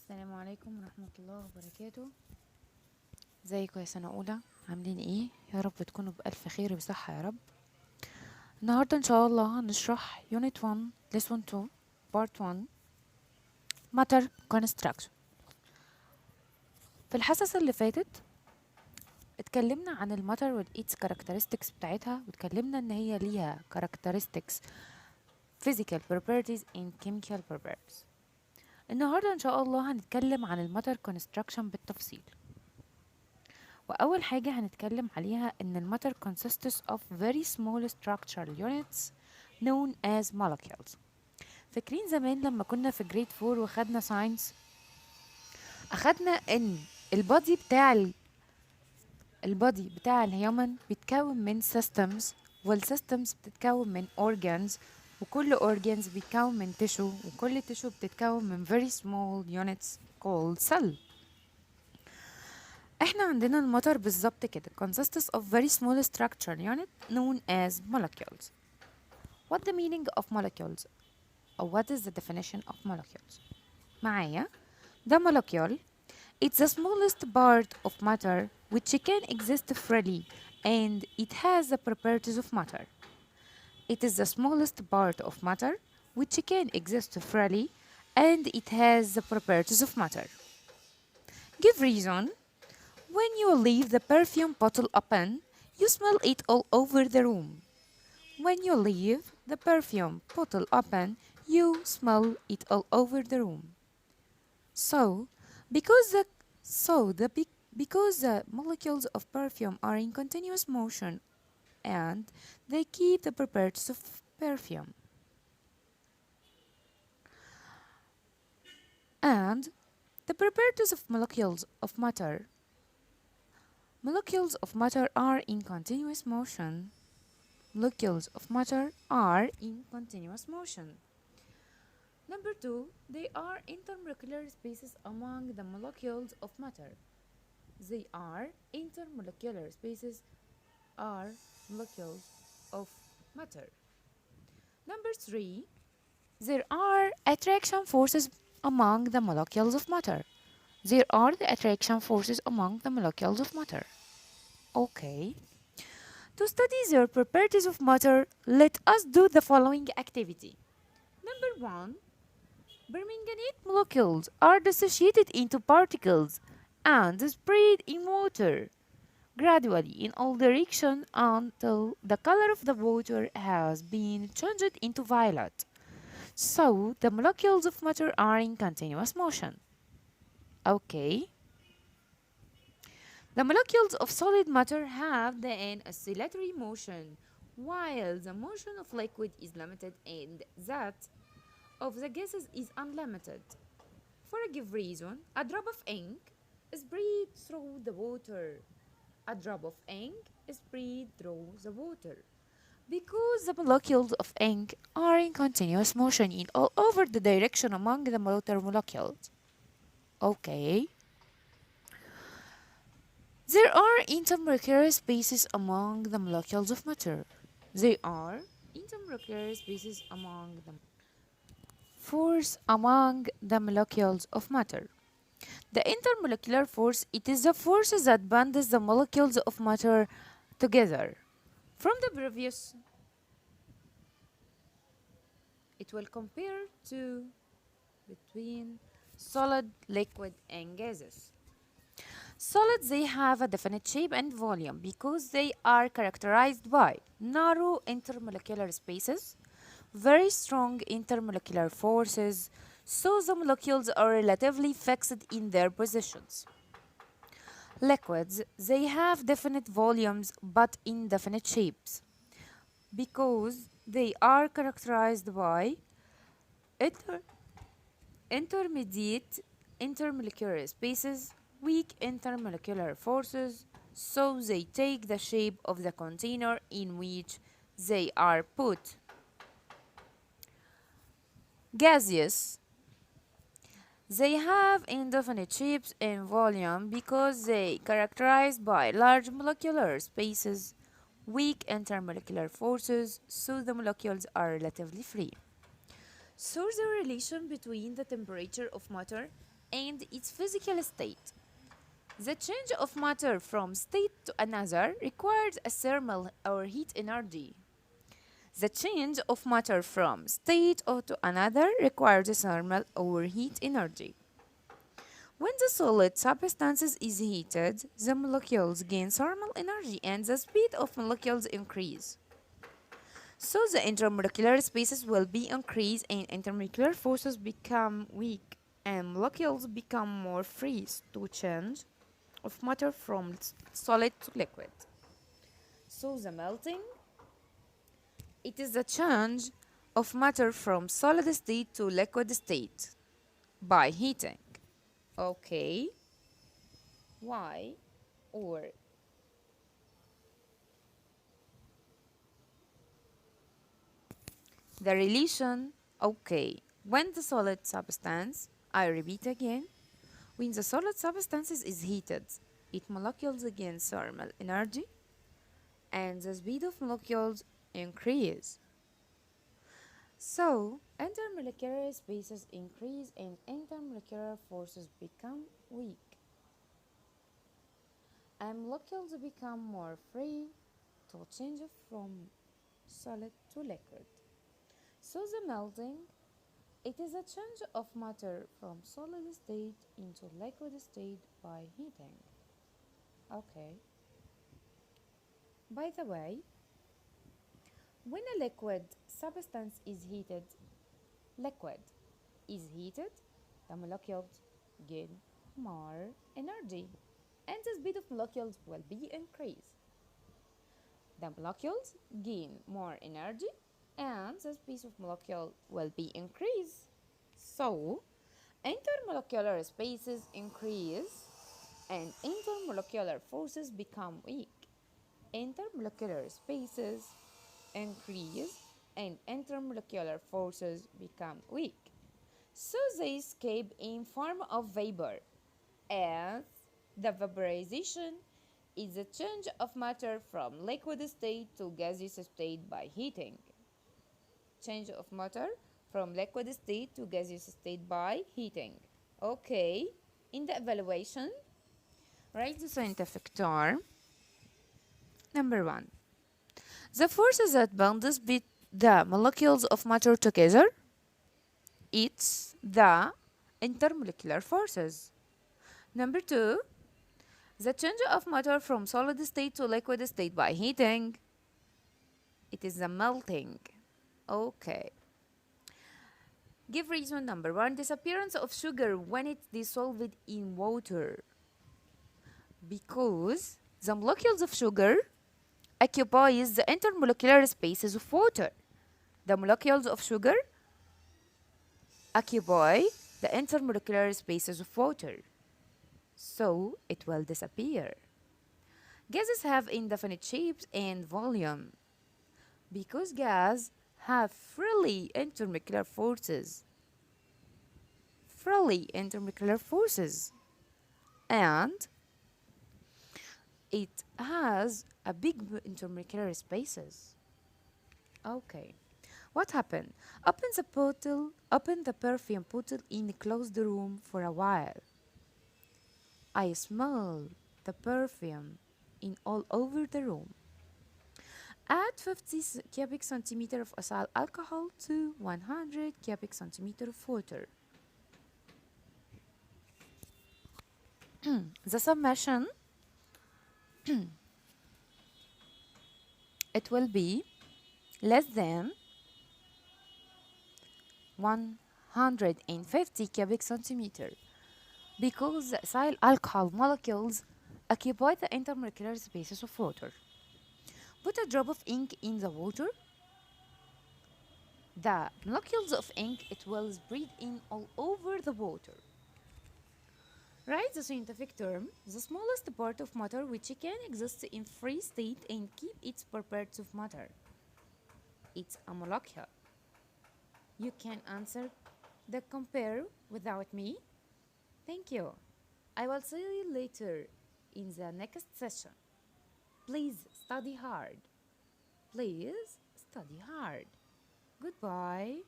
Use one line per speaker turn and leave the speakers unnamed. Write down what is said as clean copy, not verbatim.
السلام عليكم ورحمة الله وبركاته. ازيكم يا سنة أولى؟ عاملين ايه؟ يا رب تكونوا بألف خير وصحة يا رب. النهاردة إن شاء الله هنشرح Unit 1 Lesson 2 Part 1 Matter Construction. في الحصص اللي فاتت اتكلمنا عن الماتر والإيتس characteristics بتاعتها، واتكلمنا ان هي ليها characteristics physical properties and chemical properties. النهاردة إن شاء الله هنتكلم عن الماتر construction بالتفصيل. وأول حاجة هنتكلم عليها إن الماتر consists of very small structural units known as molecules. فاكرين زمان لما كنا في جريد 4 وخدنا ساينس، أخدنا إن البودي بتاع الهيومن بيتكون من systems، والsystems بتتكون من organs، وكل organs بيتكون من tissue، وكل tissue بتتكون من very small units called cell. احنا عندنا الماتر بالظبط كده consists of very small structural unit known as molecules. What the meaning of molecules? Or what is the definition of molecules? معايا the molecule it's the smallest part of matter which can exist freely and it has the properties of matter. It is the smallest part of matter which can exist freely and it has the properties of matter. Give reason. When you leave the perfume bottle open, you smell it all over the room. When you leave the perfume bottle open, you smell it all over the room. Because the molecules of perfume are in continuous motion and they keep the properties of perfume. And the properties of molecules of matter. Molecules of matter are in continuous motion. Molecules of matter are in continuous motion. Number 2, they are intermolecular spaces among the molecules of matter. They are intermolecular spaces are molecules of matter. Number 3, there are attraction forces among the molecules of matter. There are the attraction forces among the molecules of matter. Okay. To study their properties of matter, let us do the following activity. Number 1. Permanganate molecules are dissociated into particles and spread in water gradually in all directions until the color of the water has been changed into violet. So, the molecules of matter are in continuous motion. Okay. The molecules of solid matter have an oscillatory motion, while the motion of liquid is limited and that of the gases is unlimited. For a given reason, a drop of ink is spread through the water. A drop of ink is spread through the water. Because the molecules of ink are in continuous motion in all over the direction among the water molecules. Okay. There are intermolecular spaces among the molecules of matter. There are intermolecular spaces among the force among the molecules of matter. The intermolecular force, it is the force that binds the molecules of matter together. From the previous, it will compare to between solid, liquid, and gases. Solids, they have a definite shape and volume because they are characterized by narrow intermolecular spaces, very strong intermolecular forces, so the molecules are relatively fixed in their positions. Liquids, they have definite volumes but indefinite shapes because they are characterized by intermediate intermolecular spaces, weak intermolecular forces, so they take the shape of the container in which they are put. Gaseous, they have indefinite shapes and volume because they characterized by large molecular spaces, weak intermolecular forces, so the molecules are relatively free. So the relation between the temperature of matter and its physical state. The change of matter from state to another requires a thermal or heat energy. The change of matter from state to another requires thermal or heat energy. When the solid substance is heated, the molecules gain thermal energy and the speed of molecules increase. So the intermolecular spaces will be increased and intermolecular forces become weak and molecules become more free to change of matter from solid to liquid. So the melting, it is the change of matter from solid state to liquid state by heating. Okay, why? Or the relation, okay, when the solid substance, I repeat again, when the solid substance is heated, its molecules gain thermal energy and the speed of molecules increase. So, intermolecular spaces increase and intermolecular forces become weak. And molecules become more free to change from solid to liquid. So the melting, it is a change of matter from solid state into liquid state by heating. Okay. By the way, when a liquid substance is heated, liquid is heated, the molecules gain more energy and the speed of molecules will be increased. The molecules gain more energy and the speed of molecule will be increased. So, intermolecular spaces increase and intermolecular forces become weak. Intermolecular spaces increase and intermolecular forces become weak. So they escape in form of vapor as the vaporization is a change of matter from liquid state to gaseous state by heating. Change of matter from liquid state to gaseous state by heating. Okay, in the evaluation, write the scientific term. Number 1. The forces that bind the molecules of matter together, it's the intermolecular forces. Number 2. The change of matter from solid state to liquid state by heating, it is the melting. Okay. Give reason number 1. Disappearance of sugar when it's dissolved in water. Because the molecules of sugar occupies the intermolecular spaces of water. The molecules of sugar occupy the intermolecular spaces of water. So it will disappear. Gases have indefinite shapes and volume. Because gas have freely intermolecular forces. Freely intermolecular forces. And it has a big intermolecular spaces. Okay. What happened? Open the perfume bottle in a closed room for a while. I smell the perfume in all over the room. Add 50 cubic centimeter of ethyl alcohol to 100 cubic centimeter of water. The summation, it will be less than 150 cubic centimeter because the ethyl alcohol molecules occupy the intermolecular spaces of water. Put a drop of ink in the water. The molecules of ink, it will spread in all over the water. Write the scientific term, the smallest part of matter which can exist in free state and keep its properties of matter. It's a molecule. You can answer the compare without me. Thank you. I will see you later in the next session. Please study hard. Please study hard. Goodbye.